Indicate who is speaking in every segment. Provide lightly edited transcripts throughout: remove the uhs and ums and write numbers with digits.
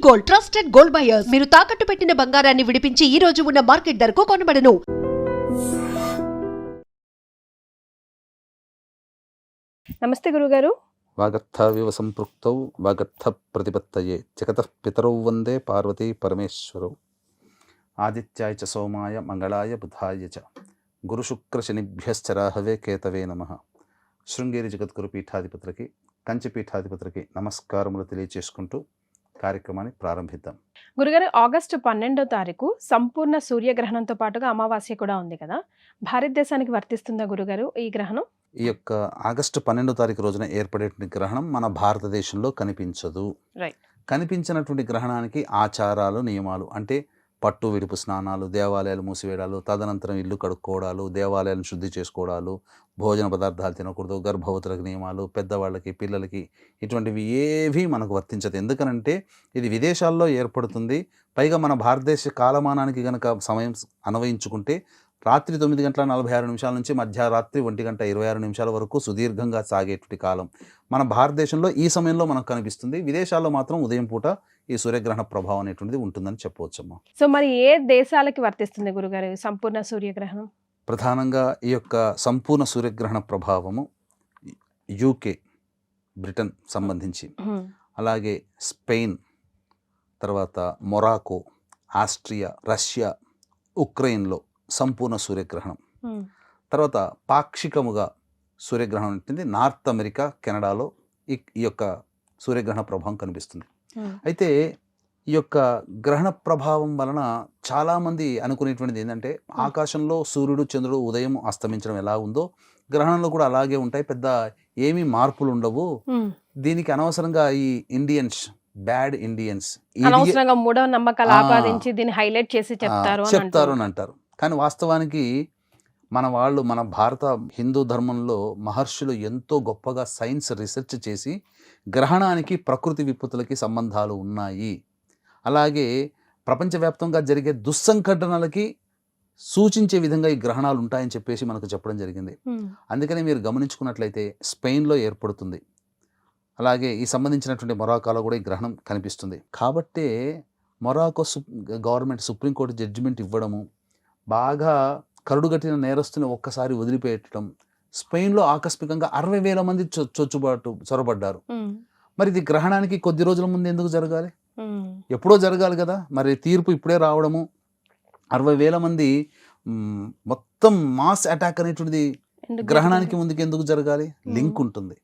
Speaker 1: Gold, trusted gold buyers. మీరు తాకట్టు పెట్టిన బంగారాన్ని విడిపించి ఈ రోజు ఉన్న మార్కెట్ ధరకు కొనబడను.
Speaker 2: నమస్తే గురుగారు.
Speaker 3: వాగర్థావివ సంపృక్తౌ వాగర్థ ప్రతిపత్తయే జగతః పితరౌ వందే పార్వతీ పరమేశ్వరౌ. ఆదిత్యాయ చ సోమాయ మంగళాయ బుధాయ చ గురుశుక్రశనిభ్యశ్చరాహవే కేతవే నమః. శృంగేరి జగద్గురు పీఠాధిపతులకి, కంచి పీఠాధిపతులకి నమస్కారములు తెలియచేసుకుంటూ కార్యక్రమాన్ని ప్రారంభిద్దాం.
Speaker 2: గురుగారు, ఆగస్టు 12వ తారీఖు సంపూర్ణ సూర్యగ్రహణంతో పాటుగా అమావాస్య కూడా ఉంది కదా, భారతదేశానికి వర్తిస్తుందా గురుగారు ఈ గ్రహణం?
Speaker 3: ఈ యొక్క ఆగస్టు 12వ తారీఖు రోజున ఏర్పడేటువంటి గ్రహణం మన భారతదేశంలో కనిపించదు. కనిపించినటువంటి గ్రహణానికి ఆచారాలు, నియమాలు అంటే పట్టు విడుపు స్నానాలు, దేవాలయాలు మూసివేయడాలు, తదనంతరం ఇల్లు కడుక్కోవడాలు, దేవాలయాలను శుద్ధి చేసుకోవడాలు, భోజన పదార్థాలు తినకూడదు, గర్భవతులకు నియమాలు, పెద్దవాళ్ళకి, పిల్లలకి ఇటువంటివి ఏవీ మనకు వర్తించదు. ఎందుకనంటే ఇది విదేశాల్లో ఏర్పడుతుంది. పైగా మన భారతదేశ కాలమానానికి కనుక సమయం అన్వయించుకుంటే రాత్రి 9:46 నుంచి మధ్యరాత్రి 1:26 వరకు సుదీర్ఘంగా సాగేటువంటి కాలం మన భారతదేశంలో ఈ సమయంలో మనకు కనిపిస్తుంది. విదేశాల్లో మాత్రం ఉదయం పూట ఈ సూర్యగ్రహణ ప్రభావం అనేటువంటిది ఉంటుందని చెప్పవచ్చమ్మా.
Speaker 2: సో మరి ఏ దేశాలకి వర్తిస్తుంది గురుగారు సంపూర్ణ సూర్యగ్రహణం?
Speaker 3: ప్రధానంగా ఈ యొక్క సంపూర్ణ సూర్యగ్రహణ ప్రభావము యూకే, బ్రిటన్ సంబంధించి, అలాగే స్పెయిన్, తర్వాత మొరాకో, ఆస్ట్రియా, రష్యా, ఉక్రెయిన్లో సంపూర్ణ సూర్యగ్రహణం, తర్వాత పాక్షికముగా సూర్యగ్రహణం ఉంటుంది నార్త్ అమెరికా, కెనడాలో ఈ యొక్క సూర్యగ్రహణ ప్రభావం కనిపిస్తుంది. అయితే ఈ యొక్క గ్రహణ ప్రభావం వలన చాలామంది అనుకునేటువంటిది ఏంటంటే ఆకాశంలో సూర్యుడు, చంద్రుడు ఉదయం అస్తమించడం ఎలా ఉందో గ్రహణంలో కూడా అలాగే ఉంటాయి, పెద్ద ఏమీ మార్పులు ఉండవు, దీనికి అనవసరంగా ఈ ఇండియన్స్, బ్యాడ్ ఇండియన్స్
Speaker 2: అనవసరంగా మూఢ నమ్మకాలు ఆపాదించి దీన్ని హైలైట్ చేసి చెప్తారు
Speaker 3: అని అంటారు. కానీ వాస్తవానికి మన భారత హిందూ ధర్మంలో మహర్షులు ఎంతో గొప్పగా సైన్స్ రీసెర్చ్ చేసి గ్రహణానికి, ప్రకృతి విపత్తులకి సంబంధాలు ఉన్నాయి, అలాగే ప్రపంచవ్యాప్తంగా జరిగే దుస్సంఘటనలకి సూచించే విధంగా ఈ గ్రహణాలు ఉంటాయని చెప్పేసి మనకు చెప్పడం జరిగింది. అందుకని మీరు గమనించుకున్నట్లయితే స్పెయిన్లో ఏర్పడుతుంది, అలాగే ఈ సంబంధించినటువంటి మొరాకోలో కూడా ఈ గ్రహణం కనిపిస్తుంది. కాబట్టే మొరాకో గవర్నమెంట్ సుప్రీంకోర్టు జడ్జిమెంట్ ఇవ్వడము, బాగా కరుడుగట్టిన నేరస్తుని ఒక్కసారి వదిలిపెట్టడం, స్పెయిన్లో ఆకస్మికంగా 60,000 మంది చొరబడ్డారు. మరి ఇది గ్రహణానికి కొద్ది రోజుల ముందు ఎందుకు జరగాలి? ఎప్పుడో జరగాలి కదా. మరి తీర్పు ఇప్పుడే రావడము, 60,000 మంది మొత్తం మాస్ అటాక్ అనేటువంటిది గ్రహణానికి ముందుకు ఎందుకు జరగాలి? లింక్ ఉంటుంది.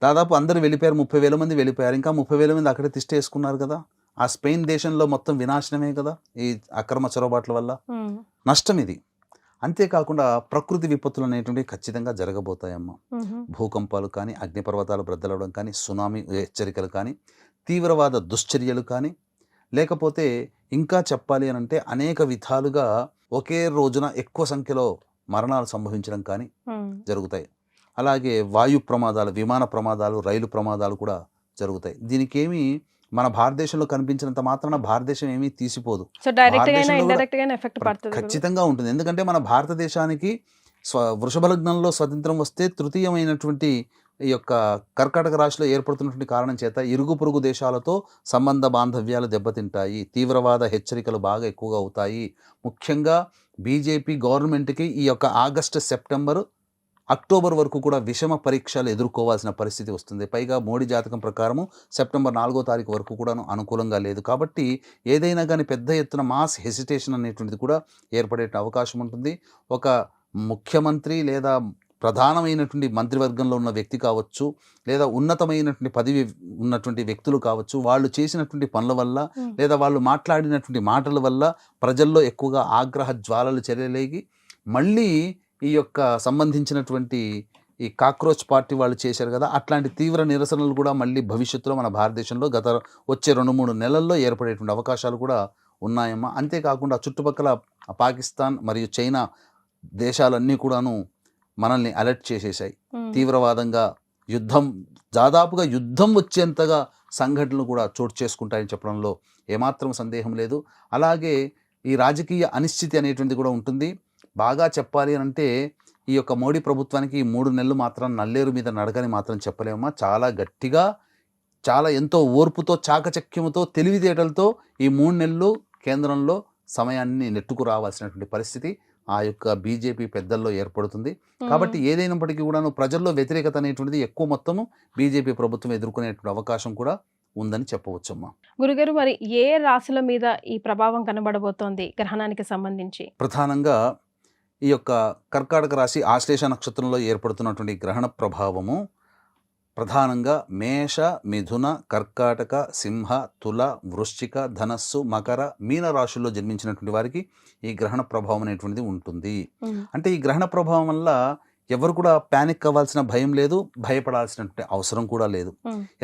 Speaker 3: దాదాపు అందరు వెళ్ళిపోయారు, 30,000 మంది వెళ్ళిపోయారు, ఇంకా 30,000 మంది అక్కడే తిష్ట వేసుకున్నారు కదా. ఆ స్పెయిన్ దేశంలో మొత్తం వినాశనమే కదా ఈ అక్రమ చొరబాట్ల వల్ల, నష్టం ఇది. అంతేకాకుండా ప్రకృతి విపత్తులు అనేటువంటివి ఖచ్చితంగా జరగబోతాయమ్మా. భూకంపాలు కానీ, అగ్నిపర్వతాలు బ్రద్దలవడం కానీ, సునామీ హెచ్చరికలు కానీ, తీవ్రవాద దుశ్చర్యలు కానీ, లేకపోతే ఇంకా చెప్పాలి అని అంటే అనేక విధాలుగా ఒకే రోజున ఎక్కువ సంఖ్యలో మరణాలు సంభవించడం కానీ జరుగుతాయి. అలాగే వాయు ప్రమాదాలు, విమాన ప్రమాదాలు, రైలు ప్రమాదాలు కూడా జరుగుతాయి. దీనికేమి మన భారతదేశంలో కనిపించినంత మాత్రాన భారతదేశం ఏమీ తీసిపోదు, ఖచ్చితంగా ఉంటుంది. ఎందుకంటే మన భారతదేశానికి వృషభ లగ్నంలో స్వతంత్రం వస్తే తృతీయమైనటువంటి ఈ యొక్క కర్కాటక రాశిలో ఏర్పడుతున్నటువంటి కారణం చేత ఇరుగు పొరుగు దేశాలతో సంబంధ బాంధవ్యాలు దెబ్బతింటాయి, తీవ్రవాద హెచ్చరికలు బాగా ఎక్కువగా అవుతాయి. ముఖ్యంగా బీజేపీ గవర్నమెంట్కి ఈ యొక్క ఆగస్టు, సెప్టెంబర్, అక్టోబర్ వరకు కూడా విషమ పరీక్షలు ఎదుర్కోవాల్సిన పరిస్థితి వస్తుంది. పైగా మోడీ జాతకం ప్రకారము సెప్టెంబర్ 4వ తారీఖు వరకు కూడాను అనుకూలంగా లేదు. కాబట్టి ఏదైనా కానీ పెద్ద ఎత్తున మాస్ హెసిటేషన్ అనేటువంటిది కూడా ఏర్పడే అవకాశం ఉంటుంది. ఒక ముఖ్యమంత్రి లేదా ప్రధానమైనటువంటి మంత్రివర్గంలో ఉన్న వ్యక్తి కావచ్చు, లేదా ఉన్నతమైనటువంటి పదవి ఉన్నటువంటి వ్యక్తులు కావచ్చు, వాళ్ళు చేసినటువంటి పనుల వల్ల లేదా వాళ్ళు మాట్లాడినటువంటి మాటల వల్ల ప్రజల్లో ఎక్కువగా ఆగ్రహ జ్వాలలు చెలరేగి మళ్ళీ ఈ యొక్క సంబంధించినటువంటి ఈ కాక్రోచ్ పార్టీ వాళ్ళు చేశారు కదా, అట్లాంటి తీవ్ర నిరసనలు కూడా మళ్ళీ భవిష్యత్తులో మన భారతదేశంలో వచ్చే 2-3 నెలల్లో ఏర్పడేటువంటి అవకాశాలు కూడా ఉన్నాయమ్మా. అంతేకాకుండా చుట్టుపక్కల పాకిస్తాన్ మరియు చైనా దేశాలన్నీ కూడాను మనల్ని అలర్ట్ చేసేసాయి. తీవ్రవాదంగా దాదాపుగా యుద్ధం వచ్చేంతగా సంఘటనలు కూడా చోటు చేసుకుంటాయని చెప్పడంలో ఏమాత్రం సందేహం లేదు. అలాగే ఈ రాజకీయ అనిశ్చితి అనేటువంటిది కూడా ఉంటుంది. బాగా చెప్పాలి అంటే ఈ యొక్క మోడీ ప్రభుత్వానికి 3 నెలలు మాత్రం నల్లేరు మీద నడకని మాత్రం చెప్పలేమమ్మా. చాలా గట్టిగా చాలా ఎంతో ఓర్పుతో, చాకచక్యముతో, తెలివితేటలతో ఈ 3 నెలలు కేంద్రంలో సమయాన్ని నెట్టుకు రావాల్సినటువంటి పరిస్థితి ఆ యొక్క బీజేపీ పెద్దల్లో ఏర్పడుతుంది. కాబట్టి ఏదైనప్పటికీ కూడాను ప్రజల్లో వ్యతిరేకత అనేటువంటిది ఎక్కువ మొత్తము బీజేపీ ప్రభుత్వం ఎదుర్కొనేటువంటి అవకాశం కూడా ఉందని చెప్పవచ్చమ్మా.
Speaker 2: గురుగారు, మరి ఏ రాశుల మీద ఈ ప్రభావం కనబడబోతోంది గ్రహణానికి సంబంధించి?
Speaker 3: ప్రధానంగా ఈ యొక్క కర్కాటక రాశి ఆశ్లేష నక్షత్రంలో ఏర్పడుతున్నటువంటి గ్రహణ ప్రభావము ప్రధానంగా మేష, మిథున, కర్కాటక, సింహ, తుల, వృశ్చిక, ధనస్సు, మకర, మీన రాశుల్లో జన్మించినటువంటి వారికి ఈ గ్రహణ ప్రభావం అనేటువంటిది ఉంటుంది. అంటే ఈ గ్రహణ ప్రభావం వల్ల ఎవరు కూడా ప్యానిక్ అవ్వాల్సిన భయం లేదు, భయపడాల్సినటువంటి అవసరం కూడా లేదు.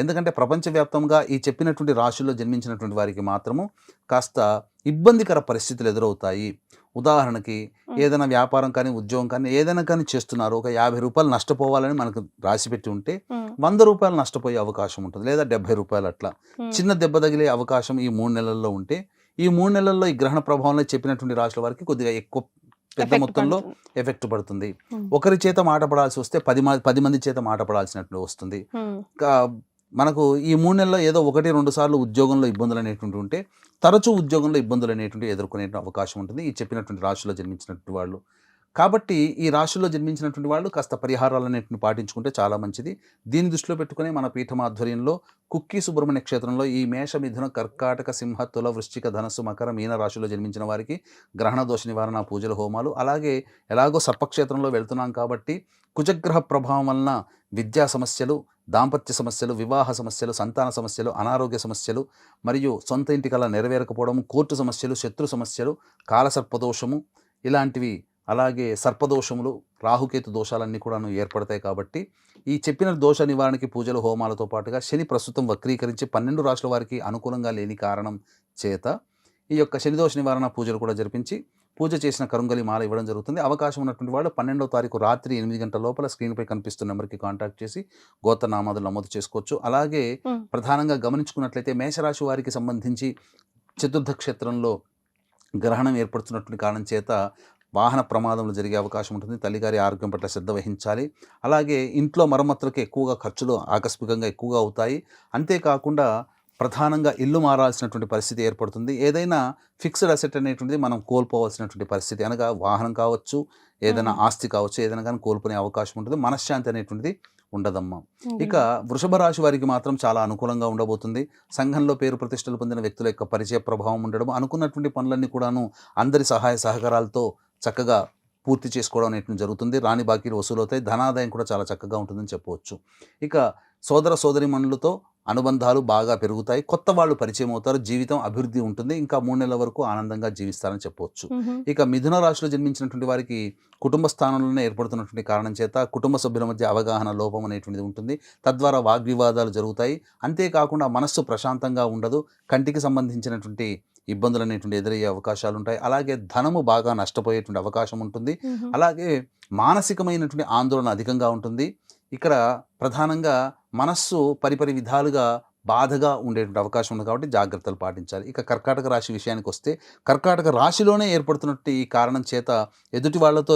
Speaker 3: ఎందుకంటే ప్రపంచవ్యాప్తంగా ఈ చెప్పినటువంటి రాశుల్లో జన్మించినటువంటి వారికి మాత్రము కాస్త ఇబ్బందికర పరిస్థితులు ఎదురవుతాయి. ఉదాహరణకి ఏదైనా వ్యాపారం కానీ, ఉద్యోగం కానీ, ఏదైనా కానీ చేస్తున్నారు, ఒక 50 రూపాయలు నష్టపోవాలని మనకు రాసిపెట్టి ఉంటే 100 రూపాయలు నష్టపోయే అవకాశం ఉంటుంది, లేదా 70 రూపాయలు. అట్లా చిన్న దెబ్బ తగిలే అవకాశం ఈ 3 నెలల్లో ఉంటే, ఈ 3 నెలల్లో ఈ గ్రహణ ప్రభావంలో చెప్పినటువంటి రాశుల వారికి కొద్దిగా ఎక్కువ పెద్ద మొత్తంలో ఎఫెక్ట్ పడుతుంది. ఒకరి చేత మాట పడాల్సి వస్తే 10 మంది చేత మాట పడాల్సినట్టు వస్తుంది. మనకు ఈ 3 నెలల్లో ఏదో 1-2 సార్లు ఉద్యోగంలో ఇబ్బందులు అనేటువంటి ఉంటే తరచూ ఉద్యోగంలో ఇబ్బందులు అనేటువంటి ఎదుర్కొనే అవకాశం ఉంటుంది ఈ చెప్పినటువంటి రాశుల్లో జన్మించినటువంటి వాళ్ళు. కాబట్టి ఈ రాశుల్లో జన్మించినటువంటి వాళ్ళు కాస్త పరిహారాలు అనేటువంటి పాటించుకుంటే చాలా మంచిది. దీన్ని దృష్టిలో పెట్టుకుని మన పీఠం ఆధ్వర్యంలో కుక్కి సుబ్రహ్మణ్య క్షేత్రంలో ఈ మేష, మిథున, కర్కాటక, సింహ, తుల, వృశ్చిక, ధనస్సు, మకర, మీన రాశుల్లో జన్మించిన వారికి గ్రహణ దోష నివారణ పూజల హోమాలు, అలాగే ఎలాగో సర్పక్షేత్రంలో వెళ్తున్నాం కాబట్టి కుజగ్రహ ప్రభావం వలన విద్యా సమస్యలు, దాంపత్య సమస్యలు, వివాహ సమస్యలు, సంతాన సమస్యలు, అనారోగ్య సమస్యలు, మరియు సొంత ఇంటి కల నెరవేరకపోవడము, కోర్టు సమస్యలు, శత్రు సమస్యలు, కాలసర్పదోషము ఇలాంటివి, అలాగే సర్పదోషములు, రాహుకేతు దోషాలన్నీ కూడాను ఏర్పడతాయి. కాబట్టి ఈ చెప్పిన దోష నివారణకి పూజలు హోమాలతో పాటుగా శని ప్రస్తుతం వక్రీకరించి 12 రాశుల వారికి అనుకూలంగా లేని కారణం చేత ఈ యొక్క శని దోష నివారణ పూజలు కూడా జరిపించి పూజ చేసిన కరుంగలి మాల ఇవ్వడం జరుగుతుంది. అవకాశం ఉన్నటువంటి వాళ్ళు 12వ తారీఖు రాత్రి 8 గంటల లోపల స్క్రీన్పై కనిపిస్తున్న నెంబర్కి కాంటాక్ట్ చేసి గోత్రనామాదులు నమోదు చేసుకోవచ్చు. అలాగే ప్రధానంగా గమనించుకున్నట్లయితే మేషరాశి వారికి సంబంధించి చతుర్థ క్షేత్రంలో గ్రహణం ఏర్పడుతున్నటువంటి కారణం చేత వాహన ప్రమాదములు జరిగే అవకాశం ఉంటుంది. తల్లిగారి ఆరోగ్యం పట్ల శ్రద్ధ వహించాలి. అలాగే ఇంట్లో మరమ్మతులకు ఎక్కువగా ఖర్చులు ఆకస్మికంగా ఎక్కువగా అవుతాయి. అంతేకాకుండా ప్రధానంగా ఇల్లు మారాల్సినటువంటి పరిస్థితి ఏర్పడుతుంది. ఏదైనా ఫిక్స్డ్ అసెట్ అనేటువంటిది మనం కోల్పోవాల్సినటువంటి పరిస్థితి, అనగా వాహనం కావచ్చు, ఏదైనా ఆస్తి కావచ్చు, ఏదైనా కానీ కోల్పోయే అవకాశం ఉంటుంది. మనశ్శాంతి అనేటువంటిది ఉండదమ్మా. ఇక వృషభ రాశి వారికి మాత్రం చాలా అనుకూలంగా ఉండబోతుంది. సంఘంలో పేరు ప్రతిష్టలు పొందిన వ్యక్తుల యొక్క పరిచయ ప్రభావం ఉండడం, అనుకున్నటువంటి పనులన్నీ కూడాను అందరి సహాయ సహకారాలతో చక్కగా పూర్తి చేసుకోవడం అనేటువంటి జరుగుతుంది. రాని బాకీలు వసూలవుతాయి. ధనాదాయం కూడా చాలా చక్కగా ఉంటుందని చెప్పవచ్చు. ఇక సోదర సోదరిమణులతో అనుబంధాలు బాగా పెరుగుతాయి. కొత్త వాళ్ళు పరిచయం అవుతారు. జీవితం అభివృద్ధి ఉంటుంది. ఇంకా 3 నెలల వరకు ఆనందంగా జీవిస్తారని చెప్పవచ్చు. ఇక మిథున రాశిలో జన్మించినటువంటి వారికి కుటుంబ స్థానంలోనే ఏర్పడుతున్నటువంటి కారణం చేత కుటుంబ సభ్యుల మధ్య అవగాహన లోపం అనేటువంటిది ఉంటుంది. తద్వారా వాగ్వివాదాలు జరుగుతాయి. అంతేకాకుండా మనస్సు ప్రశాంతంగా ఉండదు. కంటికి సంబంధించినటువంటి ఇబ్బందులు అనేటువంటి ఎదురయ్యే అవకాశాలు ఉంటాయి. అలాగే ధనము బాగా నష్టపోయేటువంటి అవకాశం ఉంటుంది. అలాగే మానసికమైనటువంటి ఆందోళన అధికంగా ఉంటుంది. ఇక్కడ ప్రధానంగా మనస్సు పరిపరి విధాలుగా బాధగా ఉండేటువంటి అవకాశం ఉంది. కాబట్టి జాగ్రత్తలు పాటించాలి. ఇక కర్కాటక రాశి విషయానికి వస్తే కర్కాటక రాశిలోనే ఏర్పడుతున్నట్టు ఈ కారణం చేత ఎదుటి వాళ్ళతో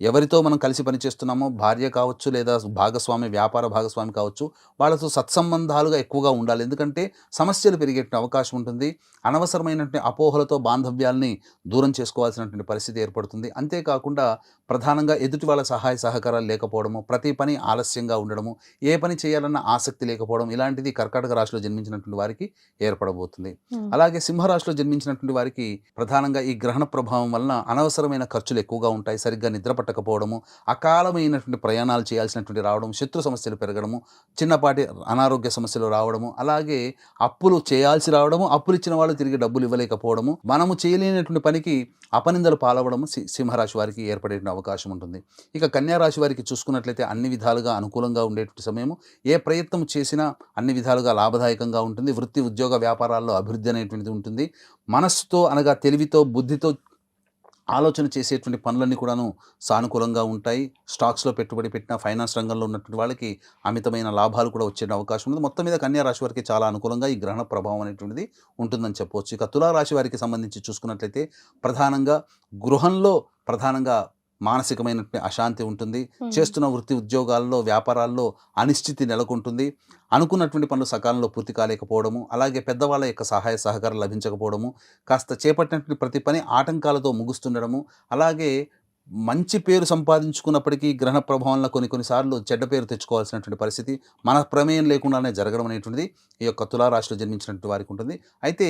Speaker 3: ఎవరితో మనం కలిసి పనిచేస్తున్నామో, భార్య కావచ్చు లేదా భాగస్వామి, వ్యాపార భాగస్వామి కావచ్చు, వాళ్ళతో సత్సంబంధాలుగా ఎక్కువగా ఉండాలి. ఎందుకంటే సమస్యలు పెరిగేటువంటి అవకాశం ఉంటుంది. అనవసరమైనటువంటి అపోహలతో బాంధవ్యాల్ని దూరం చేసుకోవాల్సినటువంటి పరిస్థితి ఏర్పడుతుంది. అంతేకాకుండా ప్రధానంగా ఎదుటి వాళ్ళ సహాయ సహకారాలు లేకపోవడము, ప్రతి పని ఆలస్యంగా ఉండడము, ఏ పని చేయాలన్న ఆసక్తి లేకపోవడం, ఇలాంటిది కర్కాటక రాశిలో జన్మించినటువంటి వారికి ఏర్పడబోతుంది. అలాగే సింహరాశిలో జన్మించినటువంటి వారికి ప్రధానంగా ఈ గ్రహణ ప్రభావం వలన అనవసరమైన ఖర్చులు ఎక్కువగా ఉంటాయి. సరిగ్గా నిద్ర పట్టకపోవడము, అకాలమైనటువంటి ప్రయాణాలు చేయాల్సినటువంటి రావడం, శత్రు సమస్యలు పెరగడము, చిన్నపాటి అనారోగ్య సమస్యలు రావడము, అలాగే అప్పులు చేయాల్సి రావడము, అప్పులు ఇచ్చిన వాళ్ళు తిరిగి డబ్బులు ఇవ్వలేకపోవడము, మనము చేయలేనటువంటి పనికి అపనిందలు పాలవడము సింహరాశి వారికి ఏర్పడే అవకాశం ఉంటుంది. ఇక కన్యా రాశి వారికి చూసుకున్నట్లయితే అన్ని విధాలుగా అనుకూలంగా ఉండేటువంటి సమయము. ఏ ప్రయత్నం చేసినా అన్ని విధాలుగా లాభదాయకంగా ఉంటుంది. వృత్తి, ఉద్యోగ, వ్యాపారాల్లో అభివృద్ధి అనేటువంటిది ఉంటుంది. మనస్సుతో అనగా తెలివితో, బుద్ధితో ఆలోచన చేసేటువంటి పనులన్నీ కూడాను సానుకూలంగా ఉంటాయి. స్టాక్స్లో పెట్టుబడి పెట్టిన, ఫైనాన్స్ రంగంలో ఉన్నటువంటి వాళ్ళకి అమితమైన లాభాలు కూడా వచ్చే అవకాశం ఉంది. మొత్తం మీద కన్యా రాశి వారికి చాలా అనుకూలంగా ఈ గ్రహణ ప్రభావం అనేటువంటిది ఉంటుందని చెప్పవచ్చు. ఇక తులారాశి వారికి సంబంధించి చూసుకున్నట్లయితే ప్రధానంగా గృహంలో ప్రధానంగా మానసికమైనటువంటి అశాంతి ఉంటుంది. చేస్తున్న వృత్తి ఉద్యోగాల్లో వ్యాపారాల్లో అనిశ్చితి నెలకొంటుంది. అనుకున్నటువంటి పనులు సకాలంలో పూర్తి కాలేకపోవడము, అలాగే పెద్దవాళ్ళ యొక్క సహాయ సహకారం లభించకపోవడము, కాస్త చేపట్టినటువంటి ప్రతి పని ఆటంకాలతో ముగుస్తుండడము, అలాగే మంచి పేరు సంపాదించుకున్నప్పటికీ గ్రహణ ప్రభావంలో కొన్నిసార్లు చెడ్డ పేరు తెచ్చుకోవాల్సినటువంటి పరిస్థితి మన ప్రమేయం లేకుండానే జరగడం అనేటువంటిది ఈ యొక్క తులారాశిలో జన్మించినటువంటి వారికి ఉంటుంది. అయితే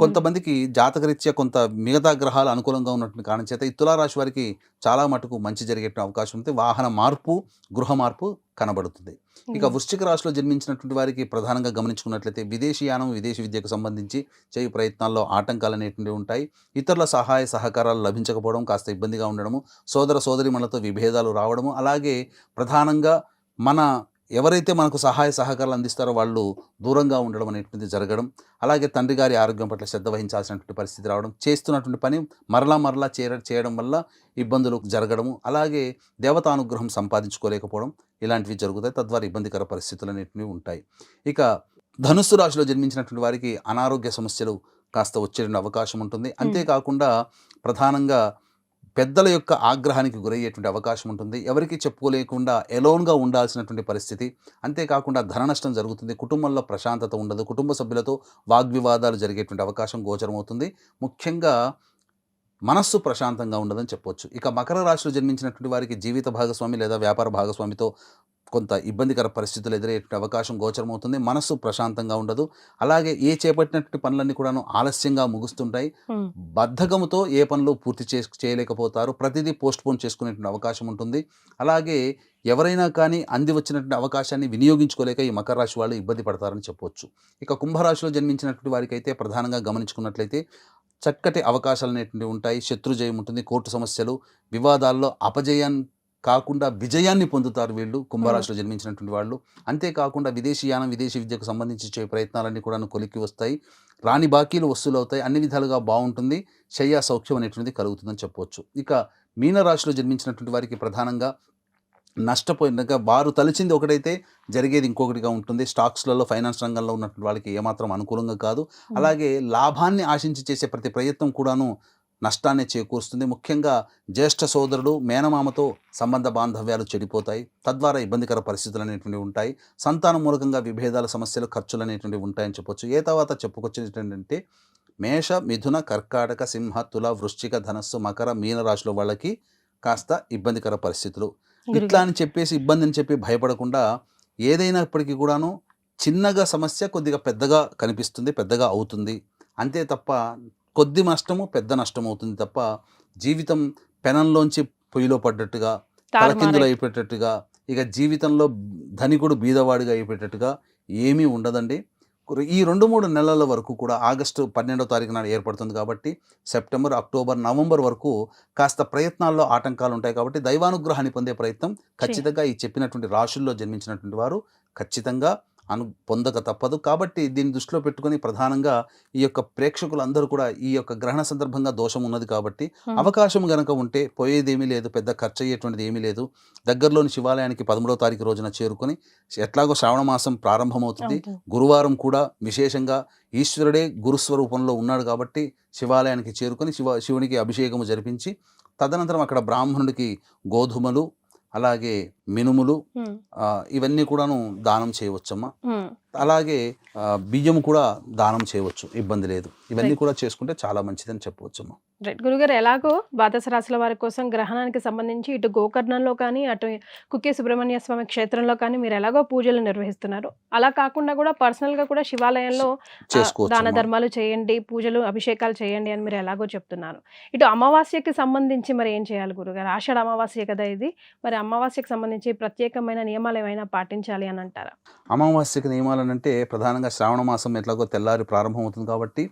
Speaker 3: కొంతమందికి జాతకరీత్యా కొంత మిగతా గ్రహాలు అనుకూలంగా ఉన్నటువంటి కారణం చేత ఈ తులారాశి వారికి చాలా మటుకు మంచి జరిగే అవకాశం ఉంది. వాహన మార్పు, గృహ మార్పు కనబడుతుంది. ఇక వృశ్చిక రాశిలో జన్మించినటువంటి వారికి ప్రధానంగా గమనించుకున్నట్లయితే విదేశీయానం, విదేశీ విద్యకు సంబంధించి చేయు ప్రయత్నాల్లో ఆటంకాలు అనేటువంటివి ఉంటాయి. ఇతరుల సహాయ సహకారాలు లభించకపోవడం, కాస్త ఇబ్బందిగా ఉండడము, సోదర సోదరిమణులతో విభేదాలు రావడము, అలాగే ప్రధానంగా ఎవరైతే మనకు సహాయ సహకారాలు అందిస్తారో వాళ్ళు దూరంగా ఉండడం అనేటువంటిది జరగడం, అలాగే తండ్రి గారి ఆరోగ్యం పట్ల శ్రద్ధ వహించాల్సినటువంటి పరిస్థితి రావడం, చేస్తున్నటువంటి పని మరలా చేయడం వల్ల ఇబ్బందులు జరగడము, అలాగే దేవతానుగ్రహం సంపాదించుకోలేకపోవడం ఇలాంటివి జరుగుతాయి. తద్వారా ఇబ్బందికర పరిస్థితులు అనేటివి ఉంటాయి. ఇక ధనుస్సు రాశిలో జన్మించినటువంటి వారికి అనారోగ్య సమస్యలు కాస్త వచ్చే అవకాశం ఉంటుంది. అంతేకాకుండా ప్రధానంగా పెద్దల యొక్క ఆగ్రహానికి గురయ్యేటువంటి అవకాశం ఉంటుంది. ఎవరికి చెప్పుకోలేకుండా ఎలోన్గా ఉండాల్సినటువంటి పరిస్థితి. అంతేకాకుండా ధన నష్టం జరుగుతుంది. కుటుంబంలో ప్రశాంతత ఉండదు. కుటుంబ సభ్యులతో వాగ్వివాదాలు జరిగేటువంటి అవకాశం గోచరమవుతుంది. ముఖ్యంగా మనస్సు ప్రశాంతంగా ఉండదని చెప్పవచ్చు. ఇక మకర రాశిలో జన్మించినటువంటి వారికి జీవిత భాగస్వామి లేదా వ్యాపార భాగస్వామితో కొంత ఇబ్బందికర పరిస్థితులు ఎదురయ్యే అవకాశం గోచరమవుతుంది. మనస్సు ప్రశాంతంగా ఉండదు. అలాగే చేపట్టినటువంటి పనులన్నీ కూడాను ఆలస్యంగా ముగుస్తుంటాయి. బద్ధకముతో ఏ పనులు పూర్తి చేయలేకపోతారు. ప్రతిదీ పోస్ట్పోన్ చేసుకునేటువంటి అవకాశం ఉంటుంది. అలాగే ఎవరైనా కానీ అంది వచ్చినటువంటి అవకాశాన్ని వినియోగించుకోలేక ఈ మకర రాశి వాళ్ళు ఇబ్బంది పడతారని చెప్పవచ్చు. ఇక కుంభరాశిలో జన్మించినటువంటి వారికి అయితే ప్రధానంగా గమనించుకున్నట్లయితే చక్కటి అవకాశాలు అనేటువంటివి ఉంటాయి. శత్రుజయం ఉంటుంది. కోర్టు సమస్యలు, వివాదాల్లో అపజయం కాకుండా విజయాన్ని పొందుతారు వీళ్ళు కుంభరాశిలో జన్మించినటువంటి వాళ్ళు. అంతేకాకుండా విదేశీయానం, విదేశీ విద్యకు సంబంధించి చేసే ప్రయత్నాలన్నీ కూడా కొలిక్కి వస్తాయి. రాని బాకీలు వసూలు అవుతాయి. అన్ని విధాలుగా బాగుంటుంది. శయ్యా సౌఖ్యం అనేటువంటిది కలుగుతుందని చెప్పవచ్చు. ఇక మీనరాశిలో జన్మించినటువంటి వారికి ప్రధానంగా నష్టపోయినాక వారు తలిచింది ఒకటైతే జరిగేది ఇంకొకటిగా ఉంటుంది. స్టాక్స్లలో, ఫైనాన్స్ రంగంలో ఉన్నటువంటి వాళ్ళకి ఏమాత్రం అనుకూలంగా కాదు. అలాగే లాభాన్ని ఆశించి చేసే ప్రతి ప్రయత్నం కూడాను నష్టాన్ని చేకూరుస్తుంది. ముఖ్యంగా జ్యేష్ఠ సోదరుడు, మేనమామతో సంబంధ బాంధవ్యాలు చెడిపోతాయి. తద్వారా ఇబ్బందికర పరిస్థితులు అనేటువంటివి ఉంటాయి. సంతానం మూలకంగా విభేదాల సమస్యలు, ఖర్చులు అనేటువంటివి ఉంటాయని చెప్పొచ్చు. తర్వాత చెప్పుకొచ్చేది ఏంటంటే మేష, మిథున, కర్కాటక, సింహ, తుల, వృశ్చిక, ధనస్సు, మకర, మీన రాశుల వాళ్ళకి కాస్త ఇబ్బందికర పరిస్థితులు. ఇట్లా అని చెప్పేసి ఇబ్బంది అని చెప్పి భయపడకుండా ఏదైనప్పటికీ కూడాను చిన్నగా సమస్య కొద్దిగా పెద్దగా కనిపిస్తుంది, పెద్దగా అవుతుంది. అంతే తప్ప కొద్ది నష్టము పెద్ద నష్టం అవుతుంది తప్ప జీవితం పెనంలోంచి పొయ్యిలో పడ్డట్టుగా, తలకిందులు అయిపోయేటట్టుగా, ఇక జీవితంలో ధనికుడు బీదవాడిగా అయిపోయేటట్టుగా ఏమీ ఉండదండి. ఈ 2-3 నెలల వరకు కూడా ఆగస్టు 12వ తారీఖు నాడు ఏర్పడుతుంది కాబట్టి సెప్టెంబర్, అక్టోబర్, నవంబర్ వరకు కాస్త ప్రయత్నాల్లో ఆటంకాలు ఉంటాయి. కాబట్టి దైవానుగ్రహాన్ని పొందే ప్రయత్నం ఖచ్చితంగా ఈ చెప్పినటువంటి రాశుల్లో జన్మించినటువంటి వారు ఖచ్చితంగా పొందక తప్పదు. కాబట్టి దీన్ని దృష్టిలో పెట్టుకొని ప్రధానంగా ఈ యొక్క ప్రేక్షకులందరూ కూడా ఈ యొక్క గ్రహణ సందర్భంగా దోషం ఉన్నది కాబట్టి అవకాశం గనక ఉంటే పోయేదేమీ లేదు, పెద్ద ఖర్చు అయ్యేటువంటిది ఏమీ లేదు. దగ్గరలోని శివాలయానికి 13వ తారీఖు రోజున చేరుకొని, ఎట్లాగో శ్రావణ మాసం ప్రారంభమవుతుంది, గురువారం కూడా విశేషంగా ఈశ్వరుడే గురుస్వరూపంలో ఉన్నాడు కాబట్టి శివాలయానికి చేరుకొని శివునికి అభిషేకము జరిపించి తదనంతరం అక్కడ బ్రాహ్మణుడికి గోధుమలు, అలాగే మినుములు, ఇవన్నీ కూడాను దానం చేయవచ్చమ్మా. అలాగే బియ్యం కూడా దానం చేయవచ్చు, ఇబ్బంది లేదు. ఇవన్నీ కూడా చేసుకుంటే చాలా మంచిదని చెప్పవచ్చమ్మా.
Speaker 2: రైట్ గురుగారు, ఎలాగో ద్వాదశ రాశుల వారి కోసం గ్రహణానికి సంబంధించి ఇటు గోకర్ణంలో కానీ అటు కుక్కే సుబ్రహ్మణ్య స్వామి క్షేత్రంలో కానీ మీరు ఎలాగో పూజలు నిర్వహిస్తున్నారు. అలా కాకుండా కూడా పర్సనల్గా కూడా శివాలయంలో దాన ధర్మాలు చేయండి, పూజలు అభిషేకాలు చేయండి అని మీరు ఎలాగో చెప్తున్నారు. ఇటు అమావాస్యకి సంబంధించి మరి ఏం చేయాలి గురుగారు? ఆషాఢ అమావాస్య కదా ఇది, మరి అమావాస్యకి సంబంధించి ప్రత్యేకమైన నియమాలు ఏమైనా పాటించాలి అని అంటారా?
Speaker 3: అమావాస్యకి నియమాలు అంటే ప్రధానంగా శ్రావణ మాసం ఎట్లాగో తెల్లారి ప్రారంభమవుతుంది కాబట్టి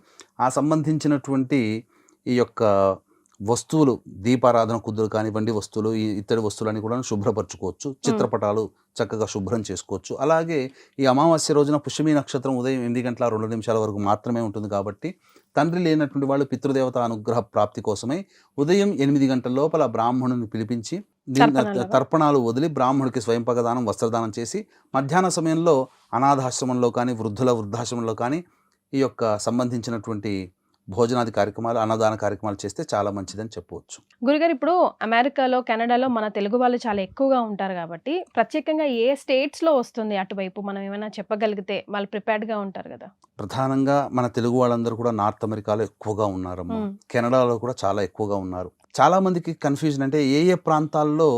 Speaker 3: ఆ సంబంధించినటువంటి ఈ యొక్క వస్తువులు, దీపారాధన కుదురు కానివ్వండి, వస్తువులు, ఈ ఇతడి వస్తువులని కూడా శుభ్రపరచుకోవచ్చు. చిత్రపటాలు చక్కగా శుభ్రం చేసుకోవచ్చు. అలాగే ఈ అమావాస్య రోజున పుష్యమి నక్షత్రం ఉదయం 8 గంటల 2 నిమిషాల వరకు మాత్రమే ఉంటుంది కాబట్టి తండ్రి లేనటువంటి వాళ్ళు పితృదేవత అనుగ్రహ ప్రాప్తి కోసమై ఉదయం 8 గంటల లోపల బ్రాహ్మణుని పిలిపించి తర్పణాలు వదిలి బ్రాహ్మణుడికి స్వయంపగదానం, వస్త్రదానం చేసి మధ్యాహ్న సమయంలో అనాథాశ్రమంలో కానీ వృద్ధాశ్రమంలో కానీ ఈ యొక్క సంబంధించినటువంటి భోజనాది కార్యక్రమాలు, అన్నదాన కార్యక్రమాలు చేస్తే చాలా మంచిదని చెప్పవచ్చు.
Speaker 2: గురుగారు ఇప్పుడు అమెరికాలో, కెనడాలో మన తెలుగు వాళ్ళు చాలా ఎక్కువగా ఉంటారు కాబట్టి ప్రత్యేకంగా ఏ స్టేట్స్లో వస్తుంది అటువైపు మనం ఏమైనా చెప్పగలిగితే వాళ్ళు ప్రిపేర్డ్గా ఉంటారు కదా.
Speaker 3: ప్రధానంగా మన తెలుగు వాళ్ళందరూ కూడా నార్త్ అమెరికాలో ఎక్కువగా ఉన్నారమ్మా. కెనడాలో కూడా చాలా ఎక్కువగా ఉన్నారు. చాలా మందికి కన్ఫ్యూజన్ అంటే ఏ ఏ ప్రాంతాల్లో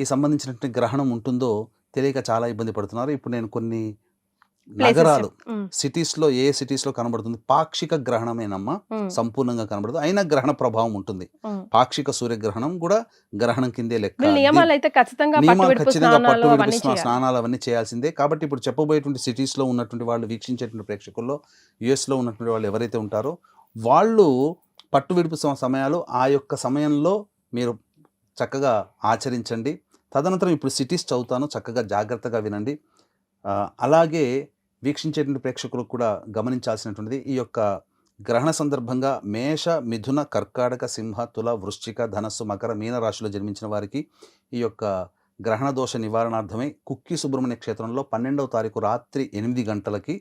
Speaker 3: ఈ సంబంధించినటువంటి గ్రహణం ఉంటుందో తెలియక చాలా ఇబ్బంది పడుతున్నారు. ఇప్పుడు నేను కొన్ని నగరాలు, సిటీస్లో ఏ సిటీస్లో కనబడుతుంది, పాక్షిక గ్రహణమేనమ్మా, సంపూర్ణంగా కనబడదు, అయినా గ్రహణ ప్రభావం ఉంటుంది. పాక్షిక సూర్యగ్రహణం కూడా గ్రహణం కిందే లెక్క.
Speaker 2: నియమాలు ఖచ్చితంగా
Speaker 3: పట్టు విడుపు స్నానాలు అవన్నీ చేయాల్సిందే. కాబట్టి ఇప్పుడు చెప్పబోయేటువంటి సిటీస్లో ఉన్నటువంటి వాళ్ళు, వీక్షించేటువంటి ప్రేక్షకుల్లో యుఎస్లో ఉన్నటువంటి వాళ్ళు ఎవరైతే ఉంటారో వాళ్ళు పట్టు విడుపు సమయాలు ఆ యొక్క సమయంలో మీరు చక్కగా ఆచరించండి. తదనంతరం ఇప్పుడు సిటీస్ చదువుతాను, చక్కగా జాగ్రత్తగా వినండి. అలాగే వీక్షించేటువంటి ప్రేక్షకులకు కూడా గమనించాల్సినటువంటిది, ఈ యొక్క గ్రహణ సందర్భంగా మేష, మిథున, కర్కాటక, సింహ, తుల, వృశ్చిక, ధనస్సు, మకర, మీన రాశిలో జన్మించిన వారికి ఈ యొక్క గ్రహణ దోష నివారణార్థమై కుక్కి సుబ్రహ్మణ్య క్షేత్రంలో 12వ తారీఖు రాత్రి 8 గంటలకి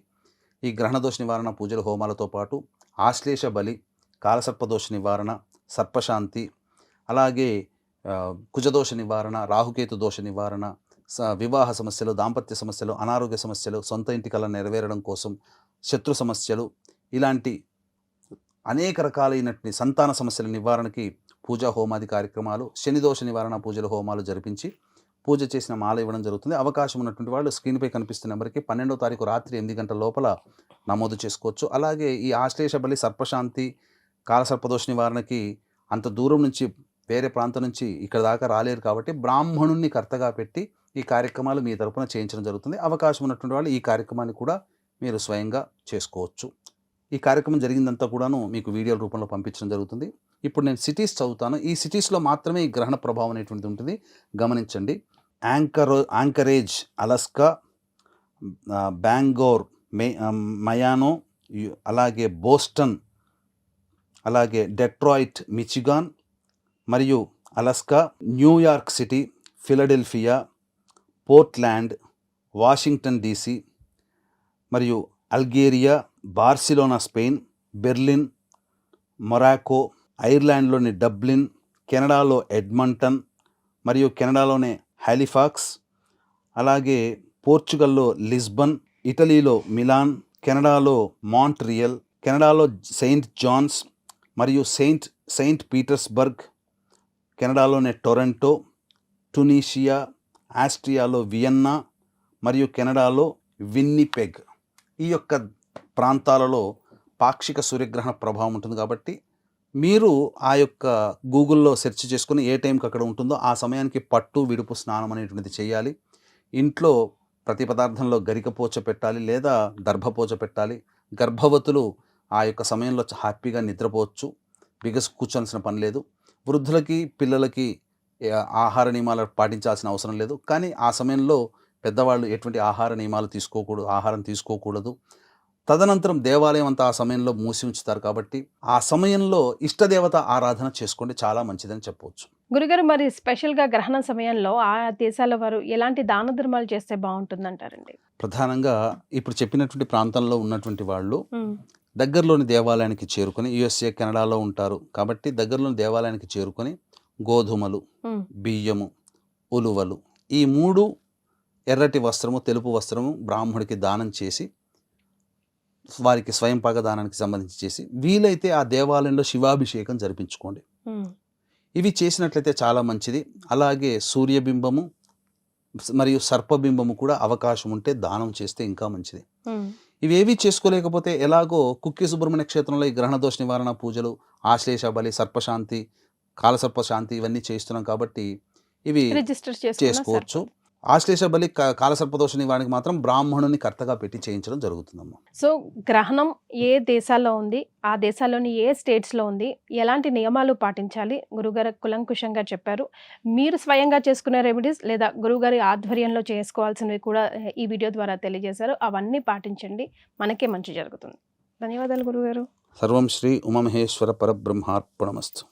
Speaker 3: ఈ గ్రహణ దోష నివారణ పూజల హోమాలతో పాటు ఆశ్లేష బలి, కాలసర్పదోష నివారణ, సర్పశాంతి, అలాగే కుజదోష నివారణ, రాహుకేతు దోష నివారణ, వివాహ సమస్యలు, దాంపత్య సమస్యలు, అనారోగ్య సమస్యలు, సొంత ఇంటి కళ నెరవేరడం కోసం, శత్రు సమస్యలు, ఇలాంటి అనేక రకాలైనటువంటి సంతాన సమస్యల నివారణకి పూజా హోమాది కార్యక్రమాలు, శనిదోష నివారణ పూజల హోమాలు జరిపించి పూజ చేసిన మాల ఇవ్వడం జరుగుతుంది. అవకాశం ఉన్నటువంటి వాళ్ళు స్క్రీన్పై కనిపిస్తున్న నెంబర్కి 12వ తారీఖు రాత్రి 8 గంటల లోపల నమోదు చేసుకోవచ్చు. అలాగే ఈ ఆశ్లేష బలి, సర్పశాంతి, కాలసర్పదోష నివారణకి అంత దూరం నుంచి, వేరే ప్రాంతం నుంచి ఇక్కడ దాకా రాలేరు కాబట్టి బ్రాహ్మణుణ్ణి కర్తగా పెట్టి ఈ కార్యక్రమాలు మీ తరపున చేయించడం జరుగుతుంది. అవకాశం ఉన్నటువంటి వాళ్ళు ఈ కార్యక్రమాన్ని కూడా మీరు స్వయంగా చేసుకోవచ్చు. ఈ కార్యక్రమం జరిగిందంతా కూడాను మీకు వీడియోల రూపంలో పంపించడం జరుగుతుంది. ఇప్పుడు నేను సిటీస్ చదువుతాను. ఈ సిటీస్లో మాత్రమే ఈ గ్రహణ ప్రభావం అనేటువంటిది ఉంటుంది, గమనించండి. యాంకరేజ్, అలస్కా, బ్యాంగోర్, మయానో, అలాగే బోస్టన్, అలాగే డెట్రాయిట్, మిచిగాన్ మరియు Alaska, New York city, Philadelphia, Portland, Washington DC మరియు అల్గేరియా, Barcelona Spain, Berlin, Morocco, ఐర్లాండ్లోని Dublin, కెనడాలో ఎడ్మంటన్ మరియు కెనడాలోనే హాలిఫాక్స్, అలాగే పోర్చుగల్లో లిస్బన్, ఇటలీలో మిలాన్, కెనడాలో మాంట్రియల్, కెనడాలో సెయింట్ జాన్స్ మరియు Saint Petersburg, కెనడాలోనే Toronto, Tunisia, ఆస్ట్రియాలో Vienna మరియు కెనడాలో విన్నిపెగ్. ఈ యొక్క ప్రాంతాలలో పాక్షిక సూర్యగ్రహణ ప్రభావం ఉంటుంది కాబట్టి మీరు ఆ యొక్క గూగుల్లో సెర్చ్ చేసుకుని ఏ టైంకి అక్కడ ఉంటుందో ఆ సమయానికి పట్టు విడుపు స్నానం అనేటువంటిది చేయాలి. ఇంట్లో ప్రతి పదార్థంలో గరికపోచ పెట్టాలి లేదా దర్భపోచ పెట్టాలి. గర్భవతులు ఆ యొక్క సమయంలో హ్యాపీగా నిద్రపోవచ్చు, బిగసు కూర్చోాల్సిన పని లేదు. వృద్ధులకి, పిల్లలకి ఆహార నియమాలు పాటించాల్సిన అవసరం లేదు. కానీ ఆ సమయంలో పెద్దవాళ్ళు ఎటువంటి ఆహారం తీసుకోకూడదు. తదనంతరం దేవాలయం అంతా ఆ సమయంలో మూసి ఉంచుతారు కాబట్టి ఆ సమయంలో ఇష్టదేవత ఆరాధన చేసుకోండి, చాలా మంచిదని చెప్పవచ్చు.
Speaker 2: గురుగారు, మరి స్పెషల్గా గ్రహణ సమయంలో ఆ దేశాల వారు ఎలాంటి దాన ధర్మాలు చేస్తే బాగుంటుందంటారండి?
Speaker 3: ప్రధానంగా ఇప్పుడు చెప్పినటువంటి ప్రాంతంలో ఉన్నటువంటి వాళ్ళు దగ్గరలోని దేవాలయానికి చేరుకొని, యుఎస్ఏ, కెనడాలో ఉంటారు కాబట్టి దగ్గరలోని దేవాలయానికి చేరుకొని గోధుమలు, బియ్యము, ఉలువలు, ఈ 3 ఎర్రటి వస్త్రము, తెలుపు వస్త్రము బ్రాహ్మడికి దానం చేసి, వారికి స్వయంపాక దానానికి సంబంధించి చేసి, వీలైతే ఆ దేవాలయంలో శివాభిషేకం జరిపించుకోండి. ఇవి చేసినట్లయితే చాలా మంచిది. అలాగే సూర్యబింబము మరియు సర్పబింబము కూడా అవకాశం ఉంటే దానం చేస్తే ఇంకా మంచిది. ఇవేవి చేసుకోలేకపోతే ఎలాగో కుక్కి సుబ్రహ్మణ్య క్షేత్రంలో ఈ గ్రహణ దోష నివారణ పూజలు, ఆశ్లేష బలి, సర్పశాంతి, కాలసర్పశాంతి ఇవన్నీ చేస్తున్నాం కాబట్టి ఇవి చేసుకోవచ్చు. ఆశ్లేష బలి, కాలసర్పదోష నివారణకి మాత్రం బ్రాహ్మణుని కర్తగా పెట్టి చేయించడం జరుగుతుందమ్మా.
Speaker 2: సో గ్రహణం ఏ దేశాల్లో ఉంది, ఆ దేశాల్లోని ఏ స్టేట్స్లో ఉంది, ఎలాంటి నియమాలు పాటించాలి గురుగారు కులంకుశంగా చెప్పారు. మీరు స్వయంగా చేసుకునే రెమెడీస్ లేదా గురుగారి ఆధ్వర్యంలో చేసుకోవాల్సినవి కూడా ఈ వీడియో ద్వారా తెలియజేశారు. అవన్నీ పాటించండి, మనకే మంచి జరుగుతుంది. ధన్యవాదాలు గురుగారు.
Speaker 3: సర్వం శ్రీ ఉమామహేశ్వర పరబ్రహ్మార్పణమస్తు.